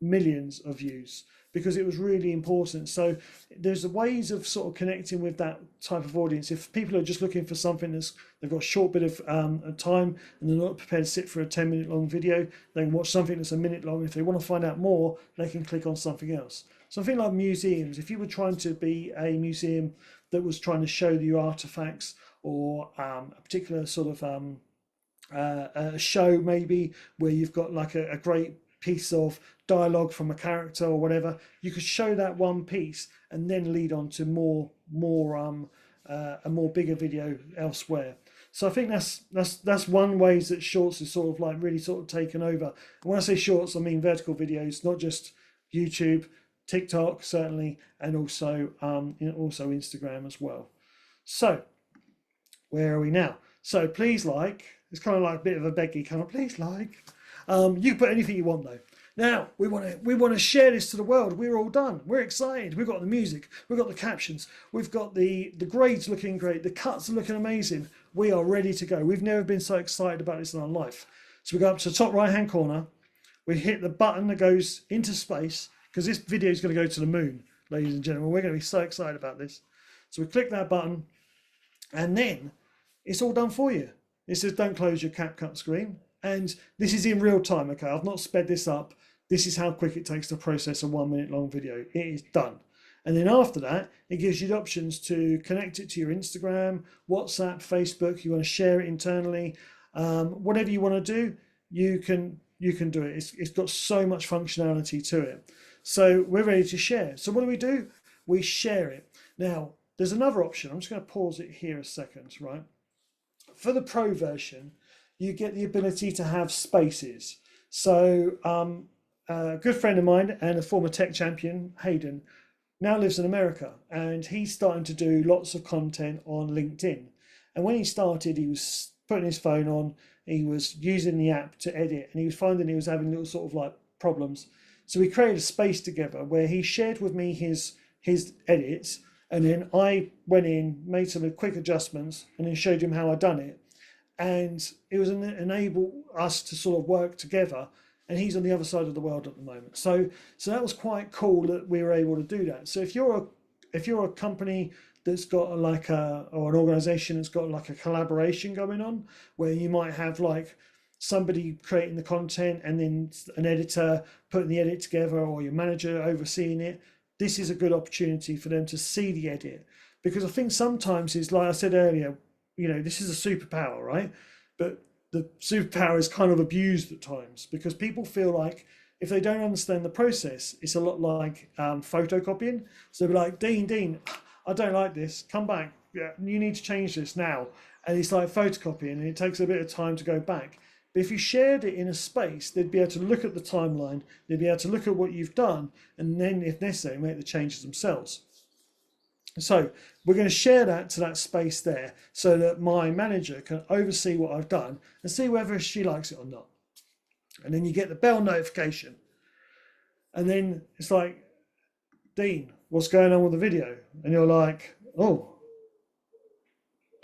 millions of views because it was really important. So there's ways of sort of connecting with that type of audience. If people are just looking for something they've got a short bit of time and they're not prepared to sit for a 10-minute long video, they can watch something that's a minute long. If they want to find out more, they can click on something else. Something like museums. If you were trying to be a museum that was trying to show you artifacts or a particular sort of a show maybe where you've got like a great piece of dialogue from a character or whatever, you could show that one piece and then lead on to a more bigger video elsewhere. So I think that's one ways that Shorts is sort of like really sort of taken over. And when I say Shorts, I mean vertical videos, not just YouTube, TikTok certainly, and also Instagram as well. So where are we now? So please like. It's kind of like a bit of a beggy kind of please like. You put anything you want though. Now we want to share this to the world. We're all done. We're excited. We've got the music. We've got the captions. We've got the grades looking great. The cuts are looking amazing. We are ready to go. We've never been so excited about this in our life. So we go up to the top right hand corner. We hit the button that goes into space because this video is going to go to the moon, ladies and gentlemen. We're going to be so excited about this. So we click that button, and then it's all done for you. It says don't close your CapCut screen. And this is in real time, okay? I've not sped this up. This is how quick it takes to process a 1 minute long video. It is done. And then after that, it gives you the options to connect it to your Instagram, WhatsApp, Facebook. You want to share it internally. Whatever you want to do, you can do it. It's got so much functionality to it. So we're ready to share. So what do? We share it. Now, there's another option. I'm just going to pause it here a second, right? For the pro version, you get the ability to have spaces. So a good friend of mine and a former tech champion, Hayden, now lives in America, and he's starting to do lots of content on LinkedIn. And when he started, he was putting his phone on, he was using the app to edit, and he was finding he was having little sort of like problems. So we created a space together where he shared with me his edits, and then I went in, made some quick adjustments, and then showed him how I'd done it. and it was enable us to sort of work together. And he's on the other side of the world at the moment. So that was quite cool that we were able to do that. So if you're a company that's got like or an organization that's got like a collaboration going on, where you might have like somebody creating the content and then an editor putting the edit together, or your manager overseeing it, this is a good opportunity for them to see the edit. Because I think sometimes it's like I said earlier, this is a superpower, right? But the superpower is kind of abused at times, because people feel like if they don't understand the process, it's a lot like photocopying. So they'll be like, Dean, I don't like this. Come back. Yeah, you need to change this now. And it's like photocopying, and it takes a bit of time to go back. But if you shared it in a space, they'd be able to look at the timeline, they'd be able to look at what you've done, and then, if necessary, make the changes themselves. So we're going to share that to that space there, so that my manager can oversee what I've done and see whether she likes it or not. And then you get the bell notification. And then it's like, Dean, what's going on with the video? And you're like, oh,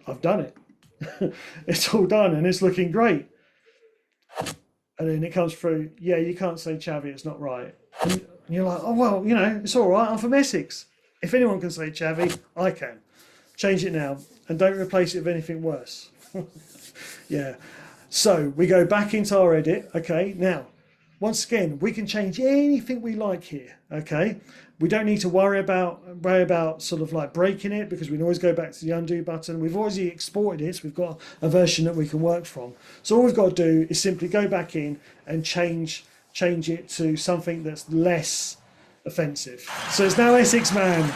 I've done it. It's all done and it's looking great. And then it comes through, yeah, you can't say Chavi, it's not right. And you're like, oh, well, it's all right. I'm from Essex. If anyone can say Chavi, I can. Change it now and don't replace it with anything worse. Yeah. So we go back into our edit. Okay. Now, once again, we can change anything we like here. Okay. We don't need to worry about sort of like breaking it, because we can always go back to the undo button. We've already exported it, so we've got a version that we can work from. So all we've got to do is simply go back in and change it to something that's less offensive. So it's now Essex Man.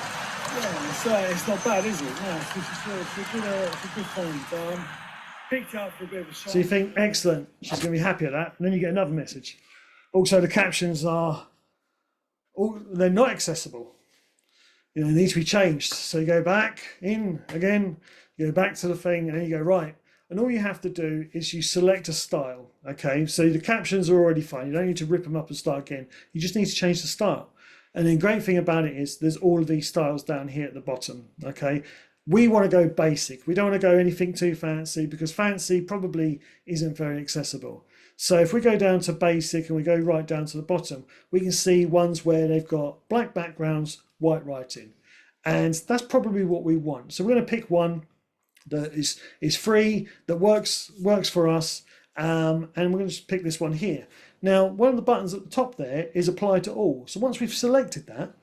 Yeah, it's not bad, is it? No, it's a good find. Picked up for a bit of a song. So you think, excellent, she's going to be happy at that. And then you get another message. Also, the captions they're not accessible. They need to be changed. So you go back in again, you go back to the thing, and then you go, right. And all you have to do is you select a style. Okay, so the captions are already fine. You don't need to rip them up and start again. You just need to change the style. And the great thing about it is there's all of these styles down here at the bottom. Okay, we want to go basic. We don't want to go anything too fancy, because fancy probably isn't very accessible. So if we go down to basic and we go right down to the bottom, we can see ones where they've got black backgrounds, white writing. And that's probably what we want. So we're going to pick one that is free, that works for us. And we're going to just pick this one here. Now, one of the buttons at the top there is apply to all. So once we've selected that,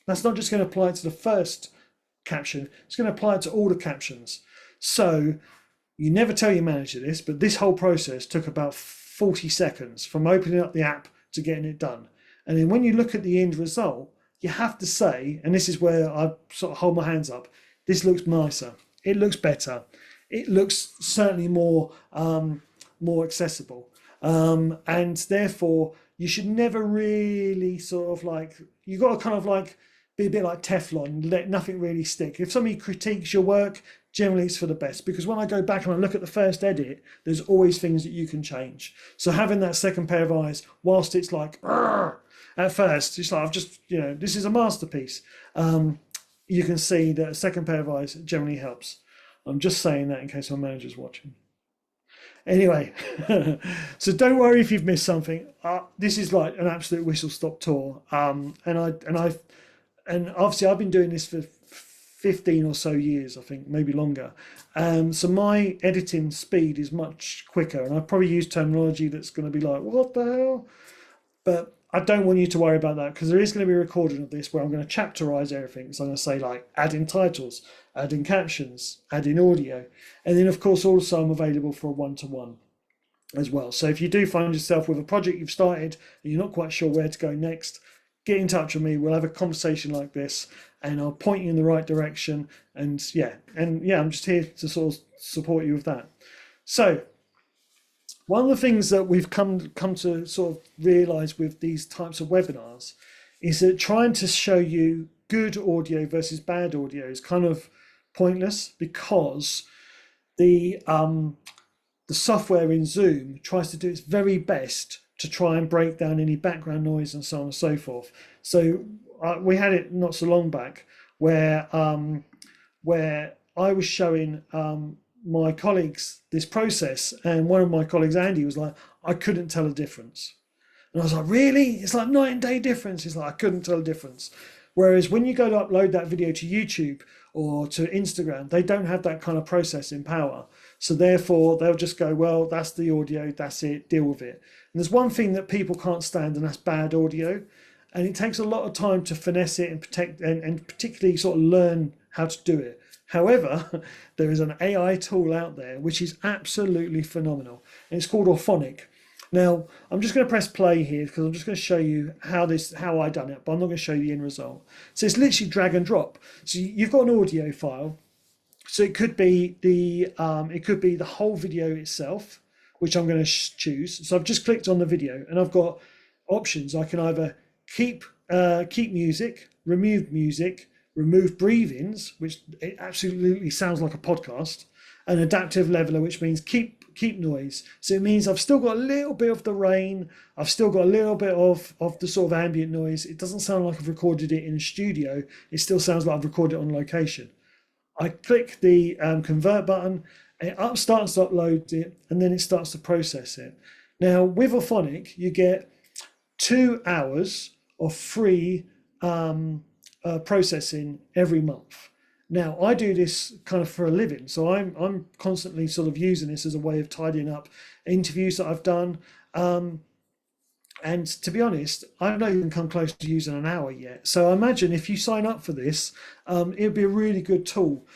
that's not just going to apply to the first caption, it's going to apply to all the captions. So you never tell your manager this, but this whole process took about 40 seconds from opening up the app to getting it done. And then when you look at the end result, you have to say, and this is where I sort of hold my hands up, this looks nicer, it looks better, it looks certainly more accessible. And therefore, you should never really sort of like, you've got to kind of like be a bit like Teflon, let nothing really stick. If somebody critiques your work, generally it's for the best, because when I go back and I look at the first edit, there's always things that you can change. So having that second pair of eyes, whilst it's like, at first, it's like, I've just, this is a masterpiece. You can see that a second pair of eyes generally helps. I'm just saying that in case my manager's watching. Anyway, so don't worry if you've missed something. This is like an absolute whistle-stop tour. And obviously I've been doing this for 15 or so years, I think, maybe longer. So my editing speed is much quicker, and I probably use terminology that's going to be like, what the hell? But I don't want you to worry about that, because there is going to be a recording of this where I'm going to chapterize everything. So I'm going to say like add in titles, add in captions, add in audio. And then of course also I'm available for a one-to-one as well. So if you do find yourself with a project you've started and you're not quite sure where to go next, get in touch with me. We'll have a conversation like this and I'll point you in the right direction. And I'm just here to sort of support you with that. So one of the things that we've come to sort of realize with these types of webinars is that trying to show you good audio versus bad audio is kind of pointless, because the software in Zoom tries to do its very best to try and break down any background noise and so on and so forth. So we had it not so long back where I was showing my colleagues this process, and one of my colleagues, Andy, was like, I couldn't tell a difference. And I was like, really? It's like night and day difference. He's like, I couldn't tell a difference. Whereas when you go to upload that video to YouTube or to Instagram, they don't have that kind of processing power. So therefore, they'll just go, well, that's the audio, that's it, deal with it. And there's one thing that people can't stand, and that's bad audio. And it takes a lot of time to finesse it and protect, and particularly sort of learn how to do it. However, there is an AI tool out there which is absolutely phenomenal, and it's called Orphonic. Now, I'm just going to press play here because I'm just going to show you how I done it, but I'm not going to show you the end result. So it's literally drag and drop. So you've got an audio file. So it could be the whole video itself, which I'm going to choose. So I've just clicked on the video, and I've got options. I can either keep music, remove breathings, which it absolutely sounds like a podcast, an adaptive leveler, which means keep noise. So it means I've still got a little bit of the rain, I've still got a little bit of the sort of ambient noise. It doesn't sound like I've recorded it in a studio. It still sounds like I've recorded it on location. I click the convert button, it starts to upload it, and then it starts to process it. Now with Orphonic, you get 2 hours of free processing every month. Now I do this kind of for a living, so I'm constantly sort of using this as a way of tidying up interviews that I've done. And to be honest, I've not even come close to using an hour yet. So I imagine if you sign up for this, it'd be a really good tool.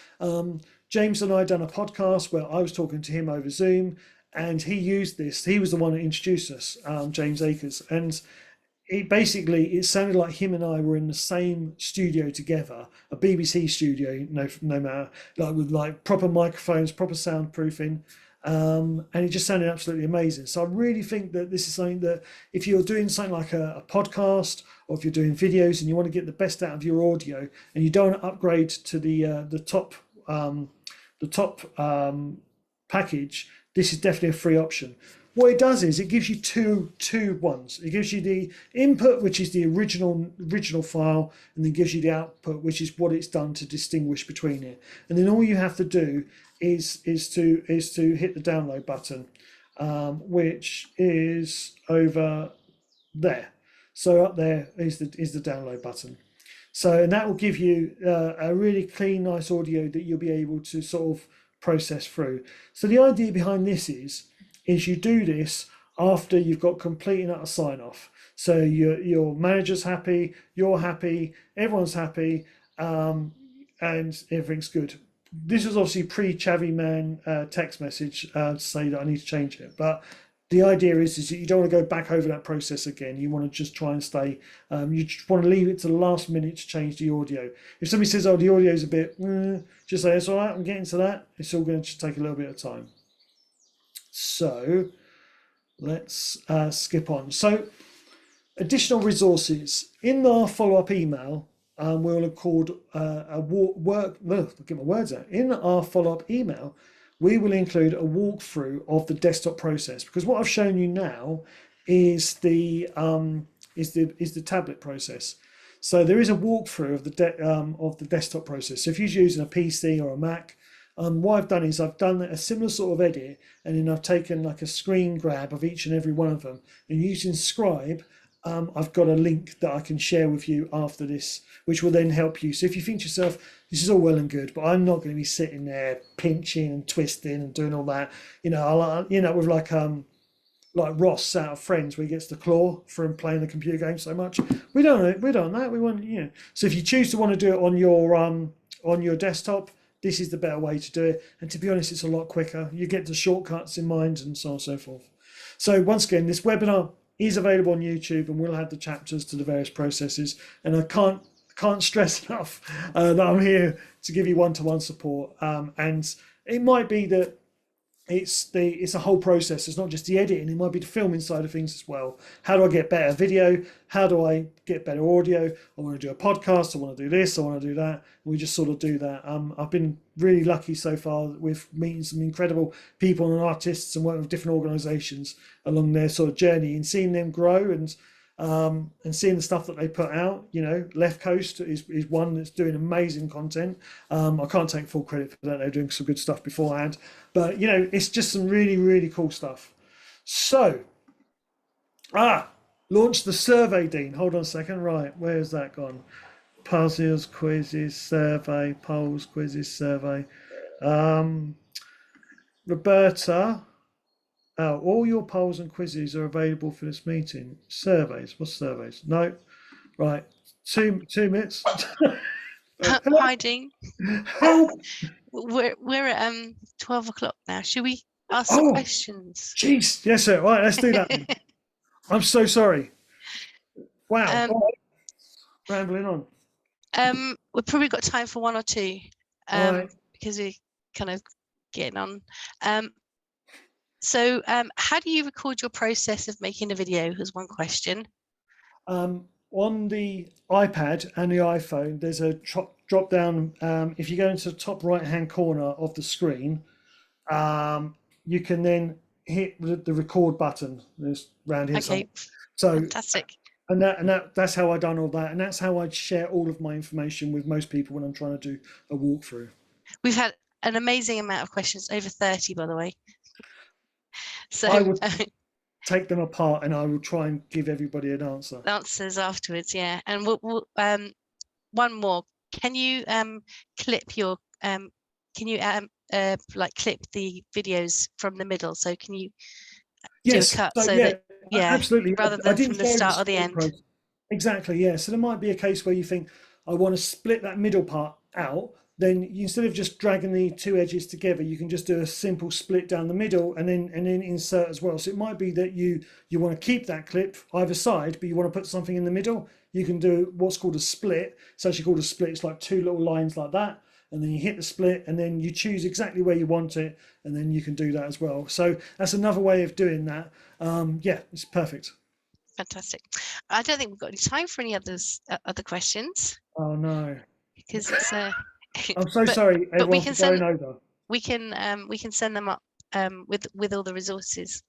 James and I done a podcast where I was talking to him over Zoom, and he used this. He was the one that introduced us, James Akers, and it sounded like him and I were in the same studio together, a BBC studio, no matter, like with like proper microphones, proper soundproofing, and it just sounded absolutely amazing. So I really think that this is something that if you're doing something like a podcast, or if you're doing videos and you want to get the best out of your audio, and you don't want to upgrade to the top package, this is definitely a free option. What it does is it gives you two ones. It gives you the input, which is the original file, and then gives you the output, which is what it's done to distinguish between it. And then all you have to do is to hit the download button, which is over there. So up there is the download button. So, and that will give you a really clean, nice audio that you'll be able to sort of process through. So the idea behind this is you do this after you've got complete and utter sign off. So your manager's happy, you're happy, everyone's happy, and everything's good. This is obviously pre-Chavy Man text message to say that I need to change it. But the idea is that you don't want to go back over that process again. You want to just try and stay, you just want to leave it to the last minute to change the audio. If somebody says, oh, the audio's a bit, just say, it's all right, I'm getting to that. It's all going to just take a little bit of time. So let's skip on. So additional resources in our follow-up email, we'll have called get my words out. In our follow-up email, we will include a walkthrough of the desktop process, because what I've shown you now is the tablet process. So there is a walkthrough of the desktop process. So if you're using a PC or a Mac, what I've done is I've done a similar sort of edit, and then I've taken like a screen grab of each and every one of them, and using Scribe, I've got a link that I can share with you after this, which will then help you. So if you think to yourself, this is all well and good, but I'm not going to be sitting there pinching and twisting and doing all that, I'll with like Ross out of Friends, where he gets the claw from playing the computer game so much. We don't that. We want, So if you choose to want to do it on your desktop, this is the better way to do it. And to be honest, it's a lot quicker. You get the shortcuts in mind and so on and so forth. So once again, this webinar is available on YouTube, and we'll have the chapters to the various processes. And I can't stress enough that I'm here to give you one-to-one support. And it might be that it's a whole process. It's not just the editing, it might be the filming side of things as well. How do I get better video? How do I get better audio? I want to do a podcast, I want to do this, I want to do that. We just sort of do that. I've been really lucky so far with meeting some incredible people and artists, and working with different organizations along their sort of journey, and seeing them grow and and seeing the stuff that they put out. You know, Left Coast is one that's doing amazing content. I can't take full credit for that; they're doing some good stuff beforehand, but you know, it's just some really really cool stuff. So, launch the survey, Dean. Hold on a second. Right, where's that gone? Puzzles, quizzes, survey, polls, quizzes, survey. Roberta, oh, all your polls and quizzes are available for this meeting. Surveys, what's surveys? No, right. 2 minutes. Hi, Dean. Help! We're at 12 o'clock now. Should we ask some questions? Jeez, yes, sir. Right, let's do that. I'm so sorry. Wow. Rambling on. We've probably got time for one or two, Right. because we're kind of getting on. So how do you record your process of making a video? Is one question. On the iPad and the iPhone, there's a drop down. If you go into the top right hand corner of the screen, you can then hit the record button. There's round here. Okay. So fantastic. And that's how I done all that, and that's how I share all of my information with most people when I'm trying to do a walkthrough. We've had an amazing amount of questions, over 30, by the way. So I would take them apart, and I will try and give everybody an answer. Answers afterwards, yeah. And we'll one more. Can you clip your can you like clip the videos from the middle? So can you do a cut so that absolutely, rather than from the start or the end? Exactly, yeah. So there might be a case where you think, I want to split that middle part out. Then instead of just dragging the two edges together, you can just do a simple split down the middle and then insert as well. So it might be that you want to keep that clip either side, but you want to put something in the middle. You can do what's called a split. It's actually called a split. It's like two little lines like that, and then you hit the split, and then you choose exactly where you want it, and then you can do that as well. So that's another way of doing that. Yeah, it's perfect. Fantastic. I don't think we've got any time for any other questions. Oh no, because it's I'm so sorry, everyone, we can for going over. We can send them up with all the resources.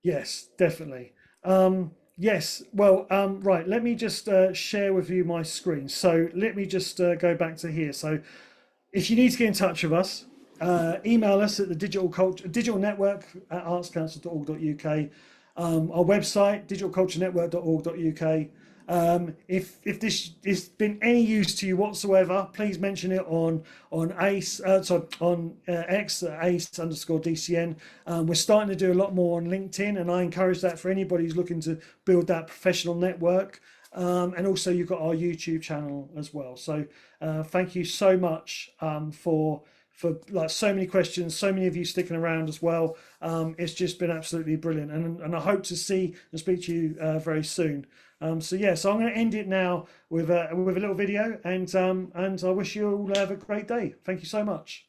Yes, definitely. Yes, well, right, let me just share with you my screen. So let me just go back to here. So if you need to get in touch with us, email us at the digital network at artscouncil.org.uk, our website, digitalculturenetwork.org.uk. If this has been any use to you whatsoever, please mention it on X Ace_DCN. We're starting to do a lot more on LinkedIn, and I encourage that for anybody who's looking to build that professional network. And also you've got our YouTube channel as well. So thank you so much for like so many questions, so many of you sticking around as well. It's just been absolutely brilliant, and I hope to see and speak to you very soon. So I'm going to end it now with a little video, and I wish you all have a great day. Thank you so much.